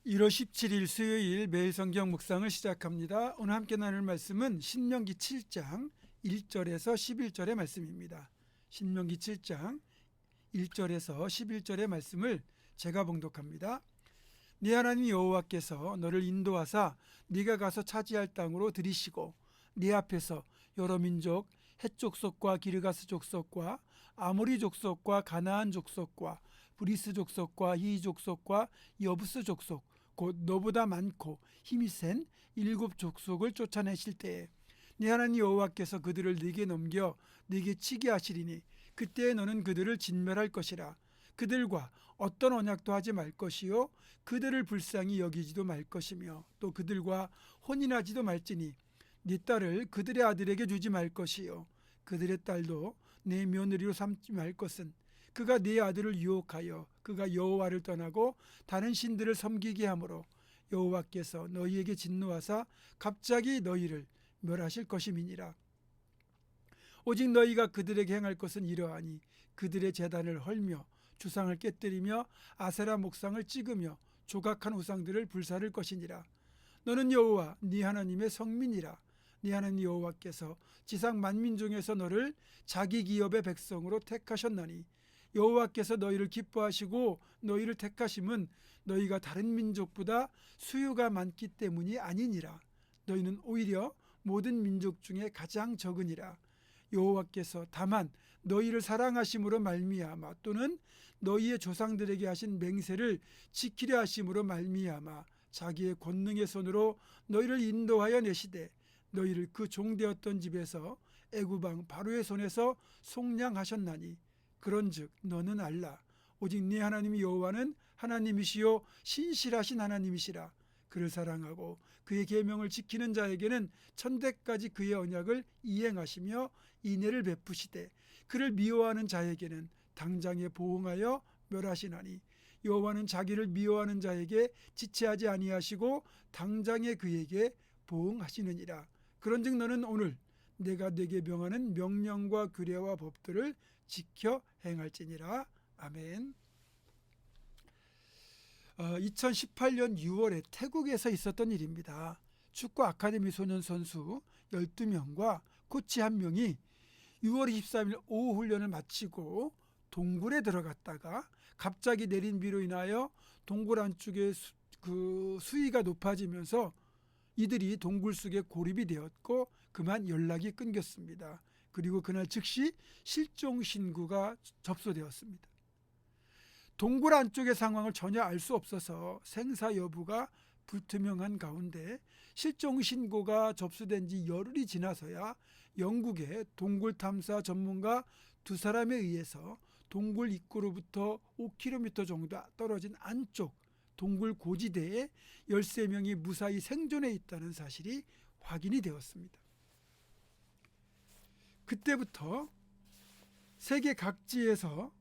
1월 17일 수요일 매일 성경 묵상을 시작합니다. 오늘 함께 나눌 말씀은 신명기 7장 1절에서 11절의 말씀입니다. 신명기 7장 1절에서 11절의 말씀을 제가 봉독합니다. 네 하나님 여호와께서 너를 인도하사 네가 가서 차지할 땅으로 들이시고 네 앞에서 여러 민족 헷 족속과 기르가스 족속과 아모리 족속과 가나안 족속과 브리스 족속과 히 족속과 여부스 족속 곧 너보다 많고 힘이 센 7족속을 쫓아내실 때에 네 하나님 여호와께서 그들을 네게 넘겨 네게 치게 하시리니 그때에 너는 그들을 진멸할 것이라. 그들과 어떤 언약도 하지 말 것이요 그들을 불쌍히 여기지도 말 것이며 또 그들과 혼인하지도 말지니 네 딸을 그들의 아들에게 주지 말 것이요 그들의 딸도 내 며느리로 삼지 말 것은 그가 네 아들을 유혹하여 그가 여호와를 떠나고 다른 신들을 섬기게 하므로 여호와께서 너희에게 진노하사 갑자기 너희를 멸하실 것임이니라. 오직 너희가 그들에게 행할 것은 이러하니 그들의 제단을 헐며 주상을 깨뜨리며 아세라 목상을 찍으며 조각한 우상들을 불사를 것이니라. 너는 여호와 네 하나님의 성민이라. 네 하나님 여호와께서 지상 만민 중에서 너를 자기 기업의 백성으로 택하셨나니 여호와께서 너희를 기뻐하시고 너희를 택하심은 너희가 다른 민족보다 수요가 많기 때문이 아니니라. 너희는 오히려 모든 민족 중에 가장 적으니라. 여호와께서 다만 너희를 사랑하심으로 말미암아 또는 너희의 조상들에게 하신 맹세를 지키려 하심으로 말미암아 자기의 권능의 손으로 너희를 인도하여 내시되 너희를 그 종되었던 집에서 애굽 왕 바로의 손에서 속량하셨나니 그런즉 너는 알라. 오직 네 하나님 여호와는 하나님이시요 신실하신 하나님이시라. 그를 사랑하고 그의 계명을 지키는 자에게는 천대까지 그의 언약을 이행하시며 인애를 베푸시되 그를 미워하는 자에게는 당장에 보응하여 멸하시나니 여호와는 자기를 미워하는 자에게 지체하지 아니하시고 당장에 그에게 보응하시느니라. 그런즉 너는 오늘 내가 네게 명하는 명령과 규례와 법들을 지켜 행할지니라. 아멘. 2018년 6월에 태국에서 있었던 일입니다. 축구 아카데미 소년 선수 12명과 코치 1명이 6월 23일 오후 훈련을 마치고 동굴에 들어갔다가 갑자기 내린 비로 인하여 동굴 안쪽에 수위가 높아지면서 이들이 동굴 속에 고립이 되었고 그만 연락이 끊겼습니다. 그리고 그날 즉시 실종 신고가 접수되었습니다. 동굴 안쪽의 상황을 전혀 알 수 없어서 생사 여부가 불투명한 가운데 실종 신고가 접수된 지 열흘이 지나서야 영국의 동굴 탐사 전문가 2사람에 의해서 동굴 입구로부터 5km 정도 떨어진 안쪽 동굴 고지대에 13명이 무사히 생존해 있다는 사실이 확인이 되었습니다. 그때부터 세계 각지에서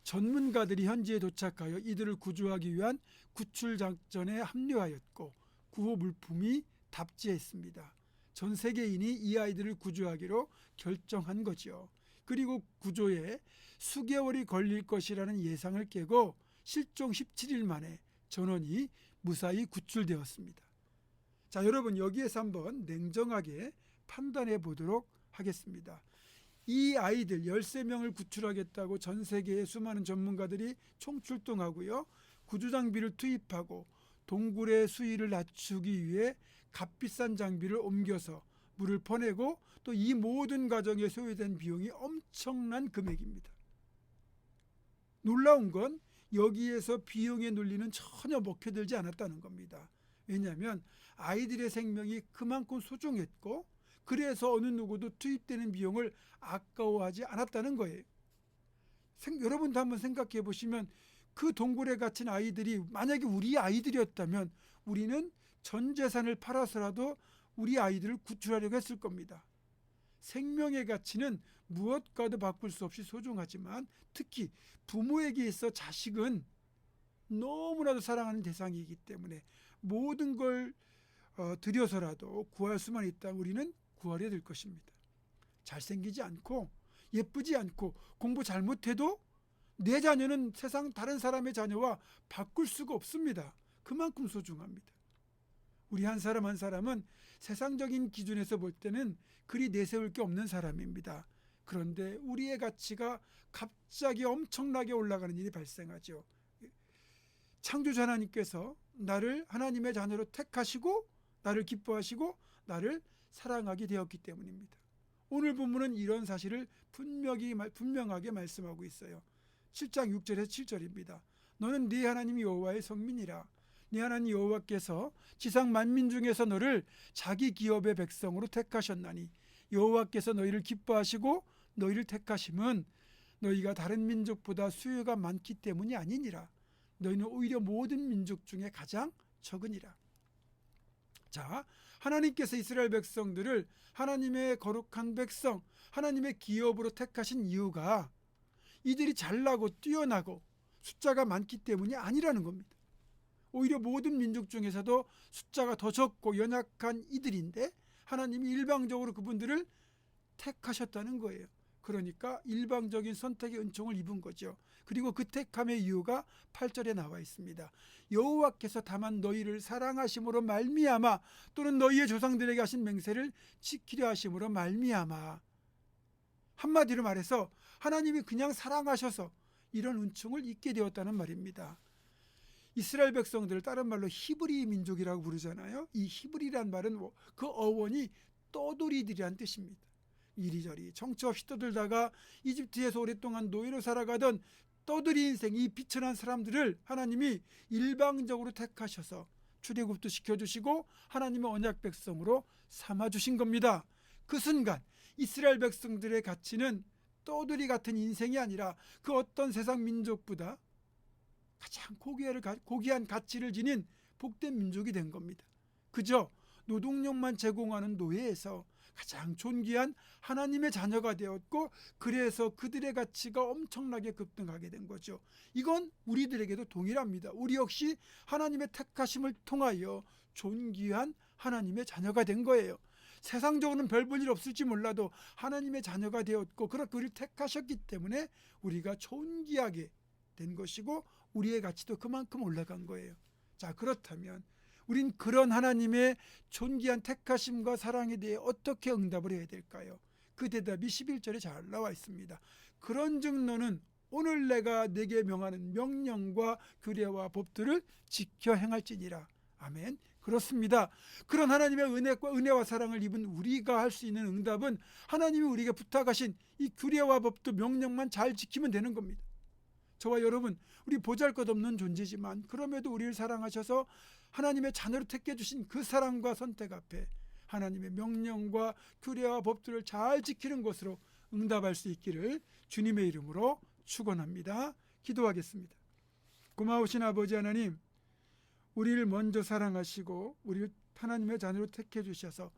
전문가들이 현지에 도착하여 이들을 구조하기 위한 구출 작전에 합류하였고 구호 물품이 답지했습니다. 전 세계인이 이 아이들을 구조하기로 결정한 거죠. 그리고 구조에 수개월이 걸릴 것이라는 예상을 깨고 실종 17일 만에 전원이 무사히 구출되었습니다. 자, 여러분 여기에서 한번 냉정하게 판단해 보도록 하겠습니다. 이 아이들 13명을 구출하겠다고 전 세계의 수많은 전문가들이 총출동하고요. 구조장비를 투입하고 동굴의 수위를 낮추기 위해 값비싼 장비를 옮겨서 물을 퍼내고 또 이 모든 과정에 소요된 비용이 엄청난 금액입니다. 놀라운 건 여기에서 비용의 논리는 전혀 먹혀들지 않았다는 겁니다. 왜냐하면 아이들의 생명이 그만큼 소중했고 그래서 어느 누구도 투입되는 비용을 아까워하지 않았다는 거예요. 여러분도 한번 생각해 보시면 그 동굴에 갇힌 아이들이 만약에 우리 아이들이었다면 우리는 전 재산을 팔아서라도 우리 아이들을 구출하려고 했을 겁니다. 생명의 가치는 무엇과도 바꿀 수 없이 소중하지만 특히 부모에게 있어 자식은 너무나도 사랑하는 대상이기 때문에 모든 걸 들여서라도 구할 수만 있다면 우리는 구하려 될 것입니다. 잘생기지 않고 예쁘지 않고 공부 잘못해도 내 자녀는 세상 다른 사람의 자녀와 바꿀 수가 없습니다. 그만큼 소중합니다. 우리 한 사람 한 사람은 세상적인 기준에서 볼 때는 그리 내세울 게 없는 사람입니다. 그런데 우리의 가치가 갑자기 엄청나게 올라가는 일이 발생하죠. 창조주 하나님께서 나를 하나님의 자녀로 택하시고 나를 기뻐하시고 나를 사랑하게 되었기 때문입니다. 오늘 본문은 이런 사실을 분명하게 말씀하고 있어요. 7장 6절에서 7절입니다. 너는 네 하나님 여호와의 성민이라. 네 하나님 여호와께서 지상 만민 중에서 너를 자기 기업의 백성으로 택하셨나니 여호와께서 너희를 기뻐하시고 너희를 택하심은 너희가 다른 민족보다 수요가 많기 때문이 아니니라. 너희는 오히려 모든 민족 중에 가장 적으니라. 자, 하나님께서 이스라엘 백성들을 하나님의 거룩한 백성, 하나님의 기업으로 택하신 이유가 이들이 잘나고 뛰어나고 숫자가 많기 때문이 아니라는 겁니다. 오히려 모든 민족 중에서도 숫자가 더 적고 연약한 이들인데 하나님이 일방적으로 그분들을 택하셨다는 거예요. 그러니까 일방적인 선택의 은총을 입은 거죠. 그리고 그 택함의 이유가 8절에 나와 있습니다. 여호와께서 다만 너희를 사랑하심으로 말미암아 또는 너희의 조상들에게 하신 맹세를 지키려 하심으로 말미암아. 한마디로 말해서 하나님이 그냥 사랑하셔서 이런 은총을 입게 되었다는 말입니다. 이스라엘 백성들을 다른 말로 히브리 민족이라고 부르잖아요. 이 히브리란 말은 그 어원이 떠돌이들이란 뜻입니다. 이리저리 정처 없이 떠들다가 이집트에서 오랫동안 노예로 살아가던 떠돌이 인생, 이 비천한 사람들을 하나님이 일방적으로 택하셔서 출애굽도 시켜주시고 하나님의 언약 백성으로 삼아주신 겁니다. 그 순간 이스라엘 백성들의 가치는 떠돌이 같은 인생이 아니라 그 어떤 세상 민족보다 가장 고귀한 가치를 지닌 복된 민족이 된 겁니다. 그저 노동력만 제공하는 노예에서 가장 존귀한 하나님의 자녀가 되었고 그래서 그들의 가치가 엄청나게 급등하게 된 거죠. 이건 우리들에게도 동일합니다. 우리 역시 하나님의 택하심을 통하여 존귀한 하나님의 자녀가 된 거예요. 세상적으로는 별 볼 일 없을지 몰라도 하나님의 자녀가 되었고 그렇게 우리를 택하셨기 때문에 우리가 존귀하게 된 것이고 우리의 가치도 그만큼 올라간 거예요. 자, 그렇다면 우린 그런 하나님의 존귀한 택하심과 사랑에 대해 어떻게 응답을 해야 될까요? 그 대답이 11절에 잘 나와 있습니다. 그런즉 너는 오늘 내가 내게 명하는 명령과 규례와 법들을 지켜 행할지니라. 아멘. 그렇습니다. 그런 하나님의 은혜와 사랑을 입은 우리가 할 수 있는 응답은 하나님이 우리에게 부탁하신 이 규례와 법도 명령만 잘 지키면 되는 겁니다. 저와 여러분, 우리 보잘것없는 존재지만 그럼에도 우리를 사랑하셔서 하나님의 자녀로 택해주신 그 사랑과 선택 앞에 하나님의 명령과 규례와 법들을 잘 지키는 것으로 응답할 수 있기를 주님의 이름으로 축원합니다. 기도하겠습니다. 고마우신 아버지 하나님, 우리를 먼저 사랑하시고 우리를 하나님의 자녀로 택해 주셔서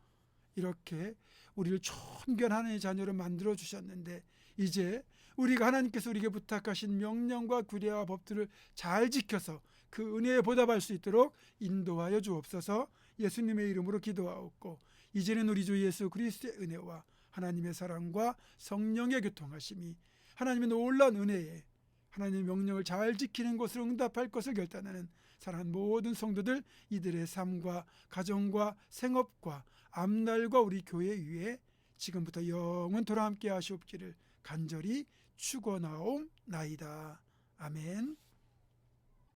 이렇게 우리를 존귀한 하나님의 자녀로 만들어 주셨는데 이제 우리가 하나님께서 우리에게 부탁하신 명령과 규례와 법들을 잘 지켜서 그 은혜에 보답할 수 있도록 인도하여 주옵소서. 예수님의 이름으로 기도하옵고 이제는 우리 주 예수 그리스도의 은혜와 하나님의 사랑과 성령의 교통하심이 하나님의 놀라운 은혜에 하나님의 명령을 잘 지키는 것으로 응답할 것을 결단하는 사랑하는 모든 성도들, 이들의 삶과 가정과 생업과 앞날과 우리 교회 위에 지금부터 영원토록 함께 하시옵기를 간절히 축원하옵나이다. 아멘.